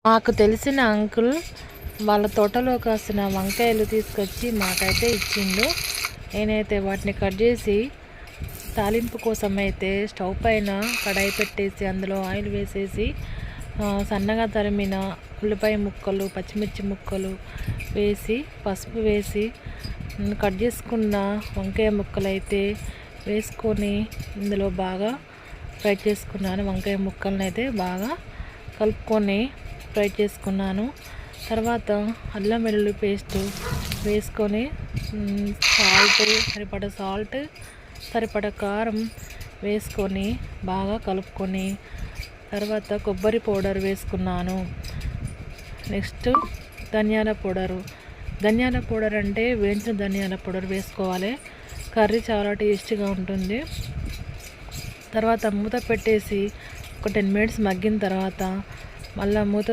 మాకు తెలిసిన అంకుల్ వాళ్ళ తోటలో కాసిన వంకాయలు తీసుకొచ్చి మాకైతే ఇచ్చిండు. నేనైతే వాటిని కట్ చేసి తాలింపు కోసం అయితే స్టవ్ పైన కడాయి పెట్టేసి అందులో ఆయిల్ వేసేసి సన్నగా తరిమిన ఉల్లిపాయ ముక్కలు, పచ్చిమిర్చి ముక్కలు వేసి పసుపు వేసి కట్ చేసుకున్న వంకాయ ముక్కలు అయితే వేసుకొని ఇందులో బాగా ఫ్రై చేసుకున్నాను. వంకాయ ముక్కలను అయితే బాగా కలుపుకొని ఫ్రై చేసుకున్నాను. తర్వాత అల్లం వెల్లుల్లి పేస్ట్ వేసుకొని సరిపడ కారం వేసుకొని బాగా కలుపుకొని తర్వాత కొబ్బరి పౌడర్ వేసుకున్నాను. నెక్స్ట్ ధనియాల పౌడర్ అంటే వేయించిన ధనియాల పౌడర్ వేసుకోవాలి. కర్రీ చాలా టేస్టీగా ఉంటుంది. తర్వాత మూత పెట్టేసి ఒక 10 మినిట్స్ మగ్గిన తర్వాత మళ్ళీ మూత